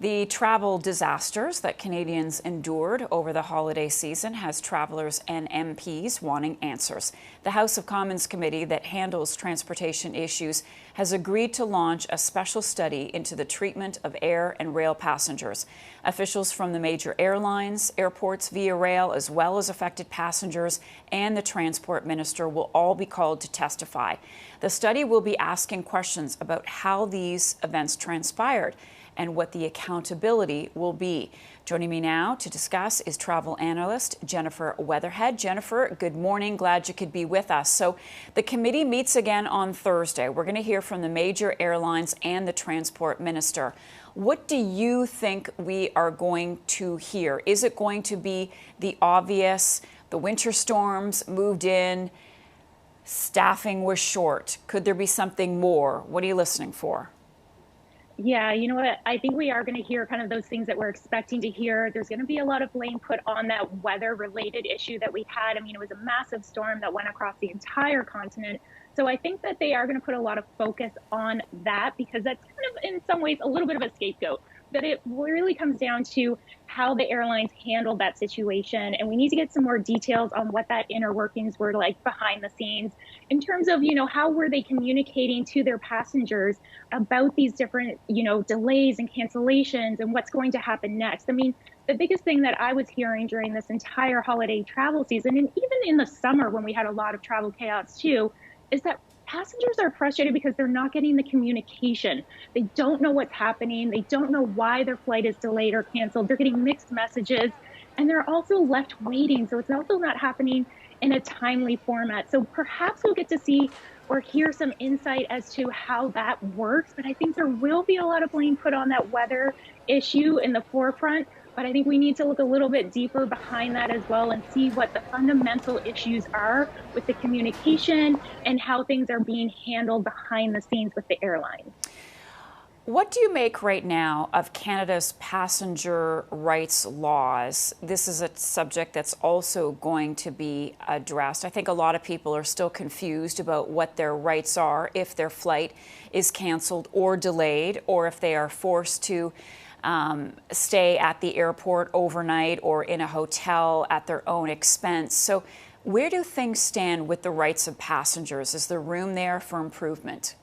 The travel disasters that Canadians endured over the holiday season has travelers and MPs wanting answers. The House of Commons committee that handles transportation issues has agreed to launch a special study into the treatment of air and rail passengers. Officials from the major airlines, airports, Via Rail, as well as affected passengers and the transport minister will all be called to testify. The study will be asking questions about how these events transpired and what the accountability will be. Joining me now to discuss is travel analyst Jennifer Weatherhead. Jennifer, good morning. Glad you could be with us. So the committee meets again on Thursday. We're going to hear from the major airlines and the transport minister. What do you think we are going to hear? Is it going to be the obvious, the winter storms moved in, staffing was short? Could there be something more? What are you listening for? Yeah, you know what? I think we are going to hear kind of those things that we're expecting to hear. There's going to be a lot of blame put on that weather-related issue that we had. I mean, it was a massive storm that went across the entire continent. So I think that they are going to put a lot of focus on that because that's kind of, in some ways, a little bit of a scapegoat. But it really comes down to how the airlines handled that situation. And we need to get some more details on what that inner workings were like behind the scenes in terms of, how were they communicating to their passengers about these different, delays and cancellations and what's going to happen next. I mean, the biggest thing that I was hearing during this entire holiday travel season, and even in the summer when we had a lot of travel chaos too, is that passengers are frustrated because they're not getting the communication. They don't know what's happening. They don't know why their flight is delayed or canceled. They're getting mixed messages, and they're also left waiting. So it's also not happening in a timely format. So perhaps we'll get to see or hear some insight as to how that works. But I think there will be a lot of blame put on that weather issue in the forefront. But I think we need to look a little bit deeper behind that as well and see what the fundamental issues are with the communication and how things are being handled behind the scenes with the airline. What do you make right now of Canada's passenger rights laws? This is a subject that's also going to be addressed. I think a lot of people are still confused about what their rights are if their flight is canceled or delayed, or if they are forced to stay at the airport overnight or in a hotel at their own expense. So where do things stand with the rights of passengers? Is there room there for improvement?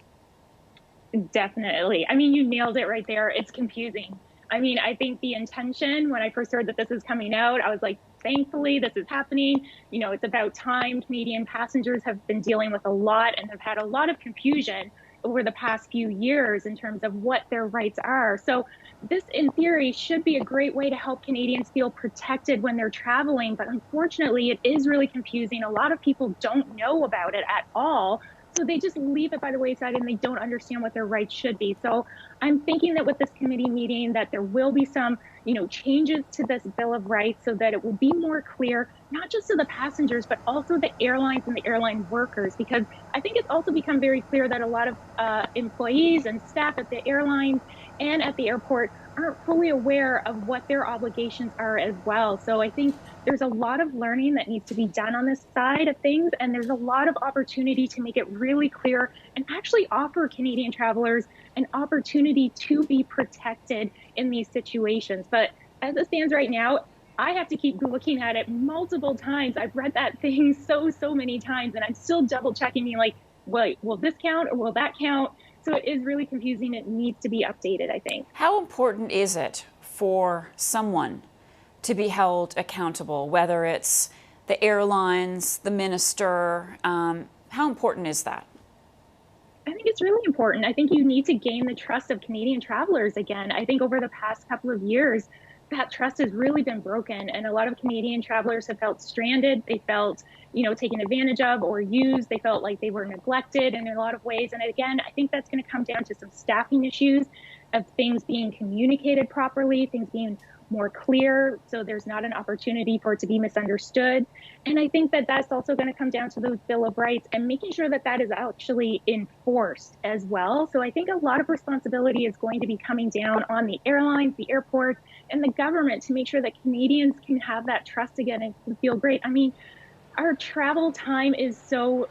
Definitely. I mean, you nailed it right there. It's confusing. I mean, I think the intention when I first heard that this is coming out, I was like, thankfully, this is happening. It's about time. Canadian passengers have been dealing with a lot and have had a lot of confusion over the past few years in terms of what their rights are. So this, in theory, should be a great way to help Canadians feel protected when they're traveling. But unfortunately, it is really confusing. A lot of people don't know about it at all. So they just leave it by the wayside and they don't understand what their rights should be. So I'm thinking that with this committee meeting that there will be some, changes to this Bill of Rights so that it will be more clear, not just to the passengers, but also the airlines and the airline workers, because I think it's also become very clear that a lot of employees and staff at the airlines and at the airport aren't fully aware of what their obligations are as well. So I think there's a lot of learning that needs to be done on this side of things, and there's a lot of opportunity to make it really clear and actually offer Canadian travelers an opportunity to be protected in these situations. But as it stands right now, I have to keep looking at it multiple times. I've read that thing so many times, and I'm still double checking, being like, wait, will this count or will that count? So it is really confusing. It needs to be updated, I think. How important is it for someone to be held accountable, whether it's the airlines, the minister? How important is that? I think it's really important. I think you need to gain the trust of Canadian travelers again. I think over the past couple of years, that trust has really been broken. And a lot of Canadian travelers have felt stranded. They felt, taken advantage of or used. They felt like they were neglected in a lot of ways. And again, I think that's going to come down to some staffing issues of things being communicated properly, things being more clear, so there's not an opportunity for it to be misunderstood. And I think that that's also going to come down to those Bill of Rights and making sure that that is actually enforced as well. So I think a lot of responsibility is going to be coming down on the airlines, the airports, and the government to make sure that Canadians can have that trust again and feel great. I mean, Our travel time is so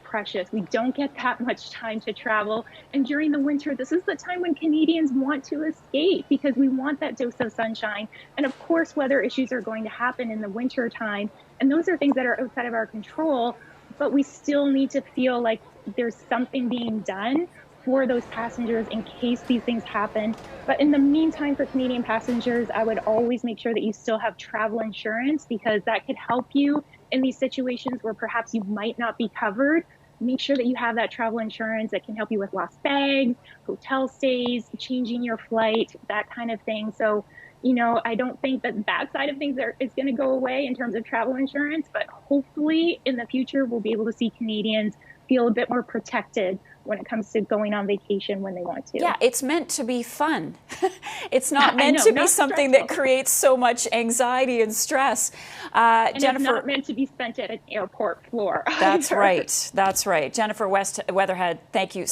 precious. We don't get that much time to travel. And during the winter, this is the time when Canadians want to escape because we want that dose of sunshine. And of course, weather issues are going to happen in the winter time. And those are things that are outside of our control, but we still need to feel like there's something being done for those passengers in case these things happen. But in the meantime, for Canadian passengers, I would always make sure that you still have travel insurance because that could help you in these situations where perhaps you might not be covered. Make sure that you have that travel insurance that can help you with lost bags, hotel stays, changing your flight, that kind of thing. So, I don't think that side of things is going to go away in terms of travel insurance, but hopefully in the future, we'll be able to see Canadians feel a bit more protected when it comes to going on vacation when they want to. Yeah, it's meant to be fun. It's not I meant know, to be not something that stressful. creates so much anxiety and stress. And it's Jennifer, not meant to be spent at an airport floor that's either. right. That's right. Jennifer Weatherhead, thank you